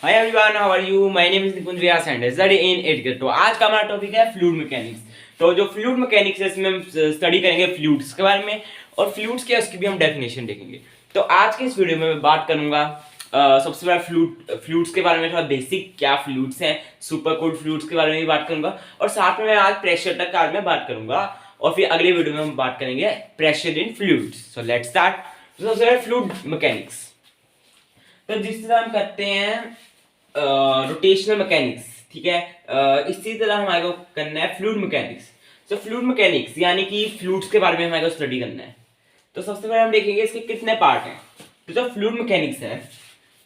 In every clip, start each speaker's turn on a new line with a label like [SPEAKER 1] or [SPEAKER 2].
[SPEAKER 1] Hi everyone, how are you? My name is Nikunj Vyas and study in 8th grade. तो आज का हमारा topic है फ्लूइड मैकेनिक्स। तो जो फ्लूइड मैकेनिक्स है इसमें हम स्टडी करेंगे फ्लूइड्स के बारे में, और फ्लूइड्स क्या है उसकी भी हम डेफिनेशन देखेंगे। तो आज के इस वीडियो में मैं बात करूंगा सबसे पहले फ्लूइड्स के बारे में, थोड़ा बेसिक क्या फ्लूइड्स हैं, सुपर कोल्ड फ्लूइड्स के बारे में भी बात करूंगा, और साथ में मैं आज प्रेशर तक आज मैं बात करूंगा, और फिर अगले वीडियो में हम बात करेंगे pressure in fluids. So let's start. सबसे पहले फ्लूइड मैकेनिक्स। तो जिस तरह हम करते हैं रोटेशनल मैकेनिक्स, ठीक है, इसी तरह हमारे को करना है फ्लूइड मैकेनिक्स। तो फ्लूइड मैकेनिक्स यानी कि फ्लूइड्स के बारे में हमारे को स्टडी करना है। तो सबसे पहले हम देखेंगे इसके कितने पार्ट हैं। तो जो फ्लूइड मैकेनिक्स है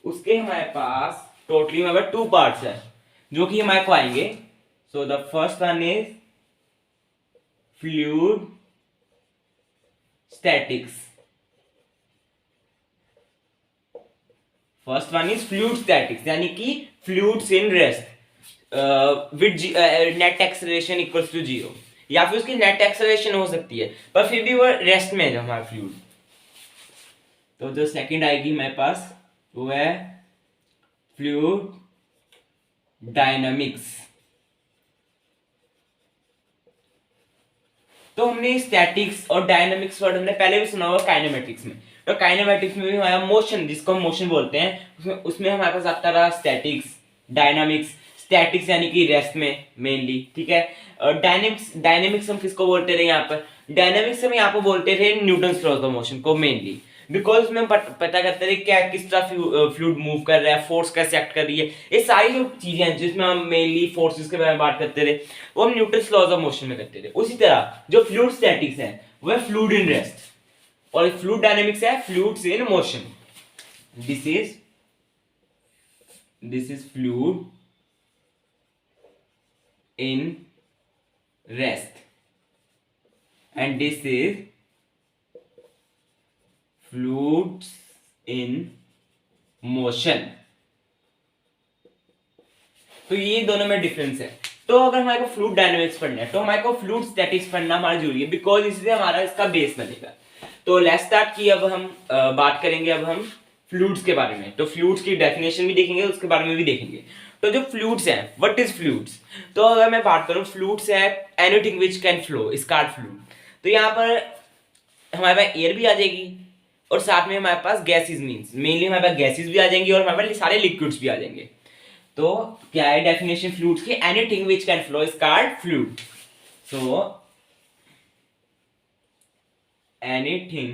[SPEAKER 1] उसके हमारे पास टोटली हमारे पास 2 पार्ट्स है जो कि हमारे को आएंगे। So the first one is fluid statics. First one is fluid statics यानी कि fluids in rest with net acceleration equals to 0, या फिर उसकी नेट एक्सेलरेशन हो सकती है पर फिर भी वो रेस्ट में है हमारा फ्लूइड। तो जो सेकंड आएगी हमारे पास वो है फ्लूइड डायनामिक्स। तो हमने स्टैटिक्स और डायनामिक्स वर्ड हमने पहले भी सुना होगा काइनेमेटिक्स में। तो काइनेमेटिक्स में भी हमारा मोशन, जिसको हम मोशन बोलते हैं, उसमें हमारे पास आता रहा स्टैटिक्स, डायनामिक्स। स्टैटिक्स यानी कि रेस्ट में मेनली, ठीक है। और डायनेमिक्स हम किसको बोलते रहे यहाँ पर? डायनामिक्स हम यहाँ पर बोलते थे न्यूटन्स लॉ ऑफ मोशन को मेनली, बिकॉज उसमें हम पता करते थे क्या किस तरह फ्लूइड मूव कर रहा है, फोर्स कैसे एक्ट कर रही है। ये सारी जो चीजें हैं जिसमें हम मेनली फोर्सेस के बारे में बात करते थे वो हम न्यूटन्स लॉज ऑफ मोशन में करते थे। उसी तरह जो फ्लूइड स्टैटिक्स है वो है फ्लूइड इन रेस्ट, और फ्लूइड डायनेमिक्स है fluids in motion. This is fluid in rest and this is fluids in motion. तो ये दोनों में डिफरेंस है। तो अगर हमारे को फ्लूइड डायनामिक्स पढ़ना है तो हमारे को फ्लूइड स्टैटिक्स पढ़ना हमारा जरूरी है, बिकॉज इससे हमारा इसका बेस बनेगा। तो लेट्स स्टार्ट की अब हम बात करेंगे अब हम फ्लूइड्स के बारे में। तो फ्लूइड्स की डेफिनेशन भी देखेंगे, उसके बारे में भी देखेंगे। तो जो फ्लूइड्स हैं, व्हाट इज फ्लूइड्स? तो अगर मैं बात करूं, फ्लूइड्स है anything which can flow is called fluid. तो यहाँ पर हमारे पास एयर भी आ जाएगी और साथ में हमारे पास गैसेस, मींस मेनली हमारे पास गैसेस भी आ जाएंगी और हमारे पास सारे लिक्विड्स भी आ जाएंगे। तो क्या है डेफिनेशन फ्लूइड्स की? Anything which can flow is called fluid. So anything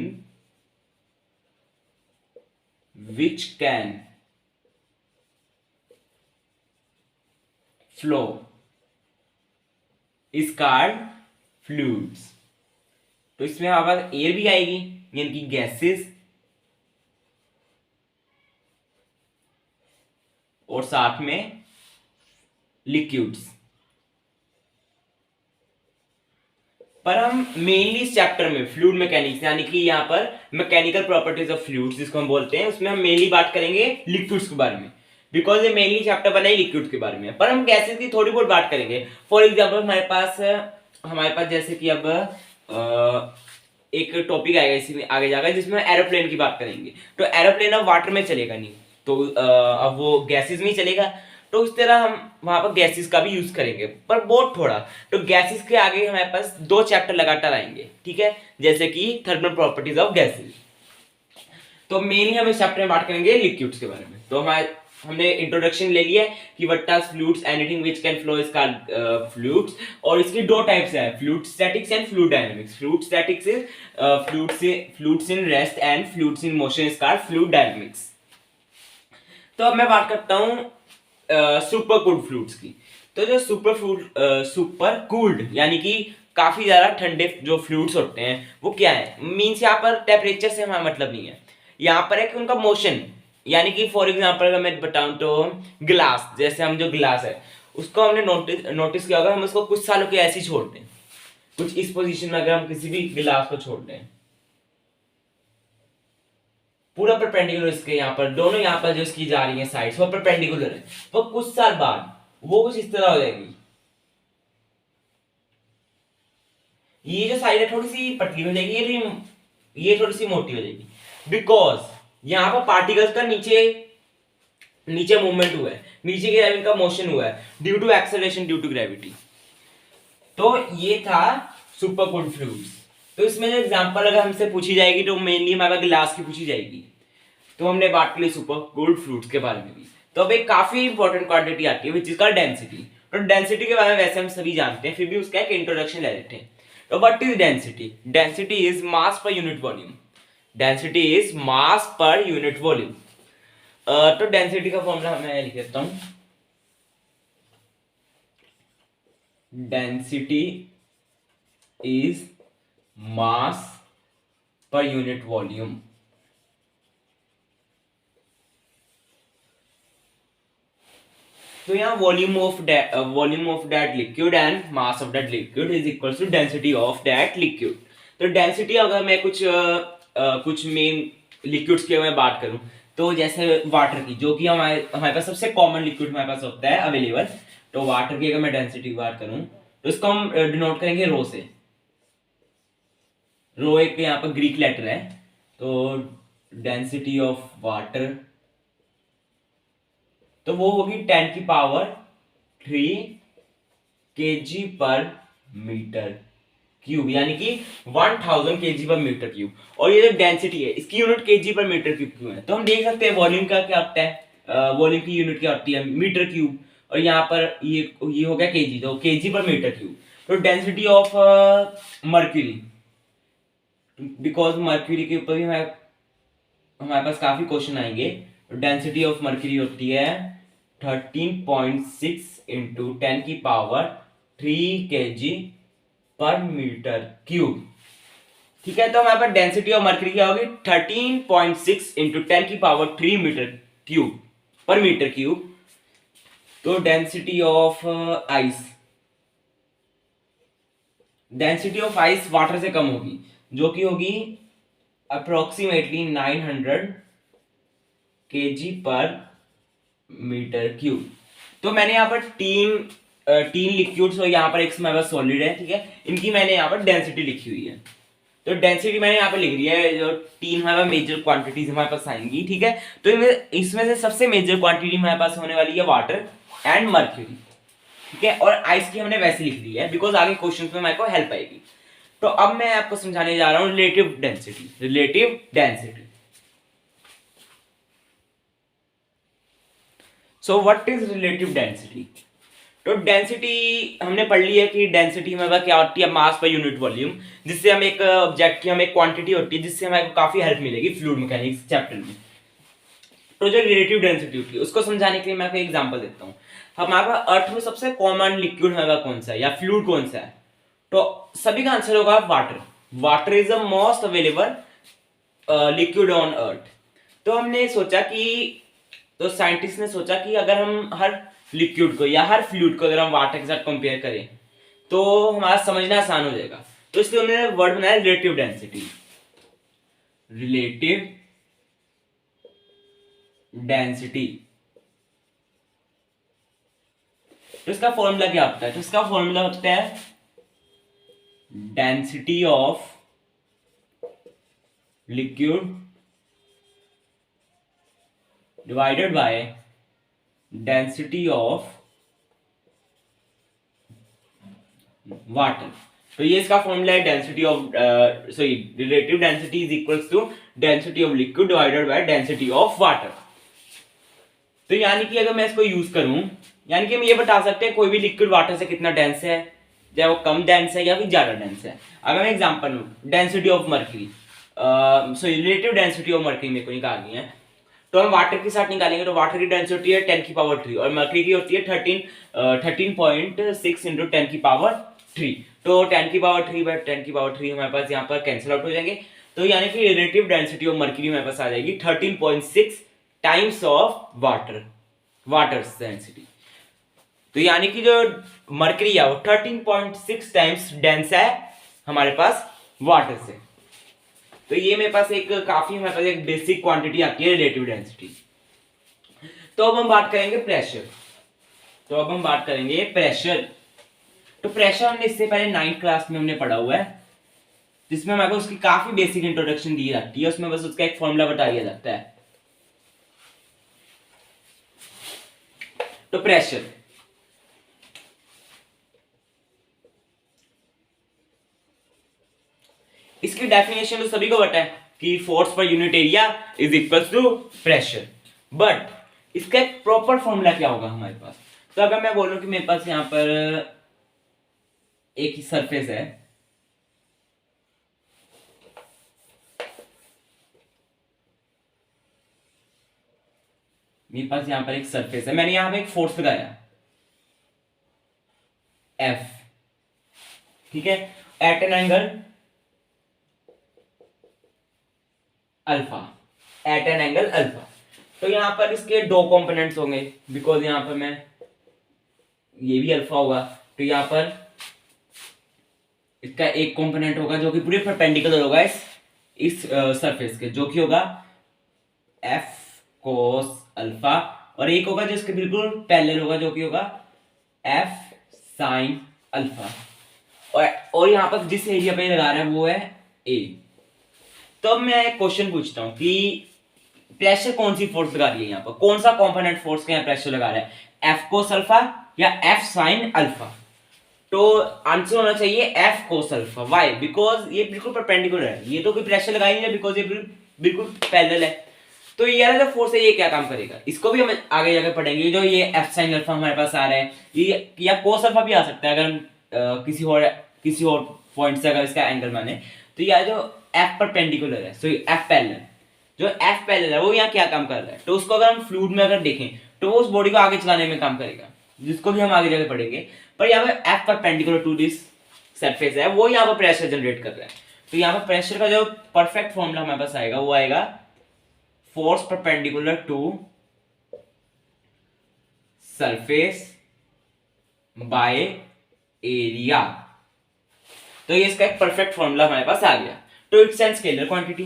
[SPEAKER 1] which can flow is called fluids। तो इसमें हमारे पास एयर भी आएगी यानी कि गैसेस, और साथ में लिक्विड्स। पर हम मेनली इस चैप्टर में फ्लूइड मैकेनिक्स यानी कि यहाँ पर मैकेनिकल प्रॉपर्टीज ऑफ फ्लूइड्स जिसको हम बोलते हैं, उसमें हम मेनली बात करेंगे लिक्विड्स के बारे में, बिकॉज ये मेनली चैप्टर बना ही लिक्विड्स के बारे में। पर हम गैसेस की थोड़ी बहुत बात करेंगे। फॉर एग्जाम्पल हमारे पास जैसे कि अब एक टॉपिक आएगा इसी में आगे जाकर जिसमें एरोप्लेन की बात करेंगे। तो एरोप्लेन अब वाटर में चलेगा नहीं, तो अब वो गैसेस में ही चलेगा। तो इस तरह हम वहां पर गैसेस का भी यूज करेंगे, पर बहुत थोड़ा। तो गैसेस के आगे हमारे पास 2 चैप्टर लगातार आएंगे, ठीक है, जैसे कि थर्मल प्रॉपर्टीज ऑफ गैसेस। तो मेनली हम इस चैप्टर में बात करेंगे लिक्विड्स के बारे में। तो हमने इंट्रोडक्शन ले लिया है कि what are fluids, anything which can flow is called fluids, और इसकी 2 टाइप्स है, fluid statics and fluid dynamics. Fluid statics is fluids in rest and fluids in motion is called fluid dynamics. तो अब मैं बात करता हूँ सुपर कूल्ड फ्लूइड्स की। तो जो सुपर कूल्ड यानी कि काफी ज्यादा ठंडे जो फ्लूइड्स होते हैं वो क्या है? मींस यहाँ पर टेम्परेचर से हमारा मतलब नहीं है, यहाँ पर है कि उनका मोशन। यानी कि फॉर एग्जांपल अगर मैं बताऊं तो ग्लास, जैसे हम जो ग्लास है उसको हमने नोटिस किया होगा, हम उसको कुछ सालों के ऐसे ही छोड़ दें, कुछ इस पोजीशन में अगर हम किसी भी गिलास को छोड़ दें, पूरा परपेंडिकुलर इसके यहाँ पर, दोनों यहाँ पर जो इसकी जा रही है साइड्स वो परपेंडिकुलर है, तो कुछ साल बाद वो कुछ इस तरह हो जाएगी। ये जो साइड है थोड़ी सी पतली हो जाएगी, ये थोड़ी सी मोटी हो जाएगी, बिकॉज यहाँ पर पार्टिकल्स का नीचे नीचे मूवमेंट हुआ है, नीचे की तरफ इनका मोशन हुआ है due to acceleration due to gravity. तो ये था सुपर कूल्ड फ्लूइड्स। तो इसमें जो एग्जांपल अगर हमसे पूछी जाएगी तो मेनली हमारे ग्लास की पूछी जाएगी। तो हमने बात की सुपर कूल्ड फ्लूइड्स के बारे में भी। तो अब एक काफी इंपॉर्टेंट क्वांटिटी आती है विच इज कॉल्ड डेंसिटी। तो डेंसिटी के बारे में वैसे हम सभी जानते हैं, फिर भी उसका एक इंट्रोडक्शन ले लेते हैं। तो what is density? Density is mass per unit volume. Density is mass per unit volume. तो डेंसिटी का फॉर्मूला मैं लिख देता हूं। Density is mass per unit volume. तो यहाँ volume of that liquid and mass of that liquid is equal to density of that liquid. तो density अगर मैं कुछ मेन लिक्विड्स की मैं बात करूं, तो जैसे वाटर की, जो कि हमारे पास सबसे कॉमन लिक्विड हमारे पास होता है अवेलेबल। तो वाटर की अगर मैं डेंसिटी की बात करूं तो इसको हम डिनोट करेंगे रो से। रो एक यहाँ पर ग्रीक लेटर है। तो डेंसिटी ऑफ वाटर तो वो होगी 10 की पावर 3 kg पर मीटर क्यूब, यानी कि 1000 kg पर मीटर क्यूब। और ये जो डेंसिटी है इसकी यूनिट kg पर मीटर क्यूब क्यों है? तो हम देख सकते हैं वॉल्यूम का क्या होता है, वॉल्यूम की यूनिट क्या होती है? Metre cube. और यहाँ पर ये हो गया kg, तो kg पर मीटर क्यूब। तो density of mercury, because mercury के ऊपर भी हमारे पास काफी क्वेश्चन आएंगे। डेंसिटी ऑफ मर्क्यूरी होती है 13.6 इंटू 10 की पावर 3 kg पर मीटर क्यूब। ठीक है, तो हमारे पास डेंसिटी ऑफ मर्क्यूरी क्या होगी? 13.6 इंटू 10 की पावर 3 मीटर क्यूब पर मीटर क्यूब। तो डेंसिटी ऑफ आइस वाटर से कम होगी, जो कि होगी अप्रोक्सीमेटली 900 kg पर मीटर क्यूब। तो मैंने यहाँ पर तीन लिक्विड्स और यहाँ पर एक हमारे पास सॉलिड है, ठीक है। इनकी मैंने यहाँ पर डेंसिटी लिखी हुई है। तो डेंसिटी मैंने यहाँ पर लिख दिया है, जो तीन हमारे पास मेजर क्वांटिटीज हमारे पास आएंगी, ठीक है। तो इसमें से सबसे मेजर क्वांटिटी हमारे पास होने वाली है वाटर एंड मर्क्यूरी, ठीक है। और आइस की हमने वैसे लिख दी है बिकॉज आगे क्वेश्चन में मेरे को हेल्प आएगी। तो अब मैं आपको समझाने जा रहा हूँ relative density. So what is relative density? तो डेंसिटी हमने पढ़ ली है कि डेंसिटी हमारे क्या होती है? मास पर यूनिट वॉल्यूम, जिससे हम एक ऑब्जेक्ट की हमें एक क्वांटिटी होती है जिससे हमें काफी हेल्प मिलेगी फ्लूइड मैकेनिक्स चैप्टर में। तो जो रिलेटिव डेंसिटी होती है उसको समझाने के लिए मैं आपको एग्जांपल देता हूँ। हमारे अर्थ में सबसे कॉमन लिक्विड हमारा कौन सा है या फ्लूइड कौन सा है? तो सभी का आंसर होगा water. Water is the most available liquid on earth. तो हमने सोचा कि तो साइंटिस्ट ने सोचा कि अगर हम हर लिक्विड को या हर फ्लूइड को अगर हम वाटर के साथ कंपेयर करें तो हमारा समझना आसान हो जाएगा। तो इसलिए उन्होंने वर्ड बनाया रिलेटिव डेंसिटी। रिलेटिव डेंसिटी, तो इसका फॉर्मूला क्या होता है? तो इसका फॉर्मूला होता है density of liquid divided by density of water. तो ये इसका फॉर्मूला है density of relative density is equals to density of liquid divided by density of water. तो यानी कि अगर मैं इसको यूज करूं, यानी कि हम ये बता सकते हैं कोई भी लिक्विड वाटर से कितना डेंस है, चाहे वो कम डेंस है या फिर ज्यादा डेंस है। अगर मैं एग्जांपल लूं, density of mercury, relative density of mercury मेरे को निकालनी है, तो हम वाटर के साथ निकालेंगे। तो वाटर की डेंसिटी है 10 की पावर 3 और मर्क्यूरी की होती है 13.6 इंटू 10 की पावर 3। तो 10 की पावर 3 बाय 10 की पावर 3 हमारे पास यहाँ पर कैंसिल आउट हो जाएंगे। तो यानी कि रिलेटिव डेंसिटी ऑफ मर्क्यूरी हमारे पास आ जाएगी 13.6 टाइम्स ऑफ वाटर डेंसिटी। तो यानी कि जो मर्क्यूरी है वो 13.6 टाइम्स डेंस है हमारे पास वाटर से। तो ये मेरे पास एक काफी हमारे पास एक बेसिक क्वांटिटी आती है रिलेटिव डेंसिटी। तो अब हम बात करेंगे प्रेशर। तो प्रेशर हमने इससे पहले 9th क्लास में हमने पढ़ा हुआ है, जिसमें हमारे को उसकी काफी बेसिक इंट्रोडक्शन दी जाती है। उसमें बस उसका एक फॉर्मूला बता दिया जाता है। तो प्रेशर, इसकी डेफिनेशन तो सभी को पता है कि force per unit area is equal to pressure, but इसका एक प्रॉपर फॉर्मूला क्या होगा हमारे पास। तो अगर मैं बोलूं कि मेरे पास यहां पर एक ही सरफेस है, मेरे पास यहां पर एक सरफेस है, मैंने यहां पे एक फोर्स लगाया F, ठीक है, at an angle alpha, at an angle alpha. तो यहां पर इसके दो कंपोनेंट्स होंगे, बिकॉज यहां पर मैं ये भी अल्फा होगा, तो यहां पर इसका एक कंपोनेंट होगा जो कि पूरे परपेंडिकुलर होगा इस सरफेस के, जो कि होगा एफ कोस अल्फा, और एक होगा जो इसके बिल्कुल पैरेलल होगा जो कि होगा एफ साइन अल्फा, और यहां पर जिस एरिया पे लगा रहा है वो है ए। तो अब मैं एक क्वेश्चन पूछता हूं कि प्रेशर कौन सी फोर्स लगा रही है यहाँ पर, कौन सा कंपोनेंट फोर्स का यहाँ प्रेशर लगा रहा है, एफ कोस अल्फा या एफ साइन अल्फा। तो आंसर होना चाहिए F cos alpha. Why? Because ये बिल्कुल परपेंडिकुलर है, ये तो कोई प्रेशर लगा ही नहीं है, बिकॉज ये बिल्कुल पैरेलल है। तो ये वाला जो फोर्स है ये क्या काम करेगा, इसको भी हम आगे जाकर पढ़ेंगे। जो ये एफ साइन अल्फा हमारे पास आ रहा है, ये या कोस अल्फा भी आ सकता है अगर हम किसी और पॉइंट से अगर इसका एंगल माने, तो यह जो एफ परपेंडिकुलर है, सो एफ पैरेलल, जो एफ पैरेलल है वो यहाँ क्या काम कर रहा है, तो उसको अगर हम फ्लूइड में अगर देखें तो वो उस बॉडी को आगे चलाने में काम करेगा, जिसको भी हम आगे जाके पढ़ेंगे। पर यहाँ पे F perpendicular to this surface है, वो यहाँ पर प्रेशर जनरेट कर रहा है। तो यहाँ पर प्रेशर का जो परफेक्ट फॉर्मूला हमारे पास आएगा वो आएगा force perpendicular to surface by area. तो ये इसका एक परफेक्ट फॉर्मूला हमारे पास आ गया। तो it's an scalar quantity,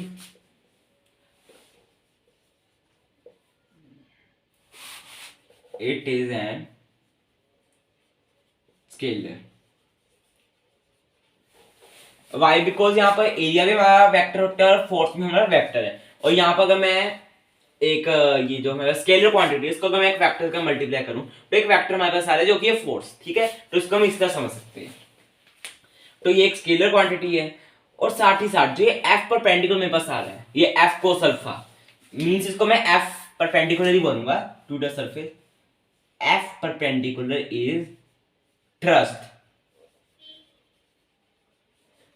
[SPEAKER 1] it is an scalar. Why? Because यहाँ पर एरिया भी हमारा वेक्टर होता है और फोर्स भी हमारा वेक्टर है, और यहाँ पर अगर मैं एक ये जो हमारा स्केलर क्वांटिटी इसको अगर मैं एक वेक्टर का मल्टीप्लाई करूं तो एक वेक्टर हमारे पास आ रहा है जो कि है फोर्स, ठीक है। तो इसको हम इस तरह समझ सकते हैं। तो ये एक स्केलर क्वांटिटी है, और साथ ही साथ जो ये एफ परपेंडिकुलर मेरे पास आ रहा है, ये एफ कोस अल्फा मींस इसको मैं एफ परपेंडिकुलर ही बोलूंगा to the surface. F perpendicular is thrust.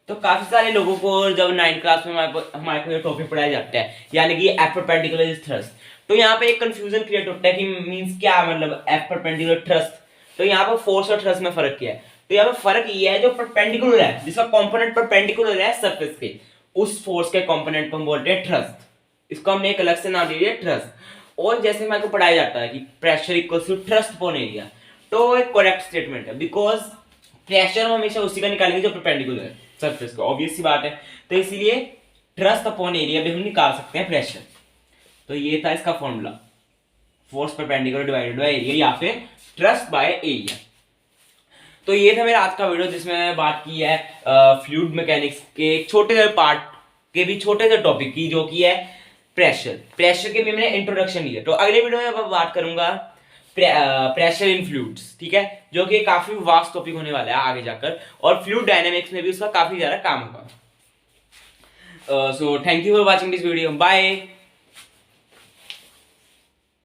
[SPEAKER 1] तो काफी सारे लोगों को जब 9th क्लास में हमारे को ये टॉपिक पढ़ाया जाता है, यानी कि एफ परपेंडिकुलर इज थ्रस्ट, तो यहाँ पे एक कंफ्यूजन क्रिएट होता है कि मींस क्या, मतलब एफ परपेंडिकुलर थ्रस्ट, तो यहाँ पर फोर्स और थ्रस्ट में फर्क क्या है। तो यहाँ पे फर्क ये है जो परपेंडिकुलर है, जिसका कंपोनेंट परपेंडिकुलर है सरफेस के, उस फोर्स के कंपोनेंट को हम बोलते हैं थ्रस्ट। इसको हमने एक अलग से नाम दे दिया थ्रस्ट। और जैसे हमारे को पढ़ाया जाता है कि pressure equals to thrust upon area, तो एक करेक्ट स्टेटमेंट है, बिकॉज प्रेशर हम हमेशा उसी का निकालेंगे जो परपेंडिकुलर है सरफेस को, ऑब्वियस सी बात है। तो इसलिए थ्रस्ट अपॉन एरिया भी हम निकाल सकते हैं प्रेशर। तो ये था इसका formula, force perpendicular divided by area या फिर थ्रस्ट बाय एरिया। तो ये था मेरा आज का वीडियो, जिसमें मैंने बात की है फ्लूइड मैकेनिक्स के एक छोटे से पार्ट के भी छोटे से टॉपिक की, जो कि है प्रेशर के भी मैंने इंट्रोडक्शन लिया। तो अगले वीडियो में मैं बात करूंगा प्रेशर इन फ्लूइड्स, ठीक है, जो कि काफी वास्ट टॉपिक होने वाला है आगे जाकर, और फ्लूइड डायनामिक्स में भी उसका काफी ज्यादा काम होगा। So thank you for watching this video, bye.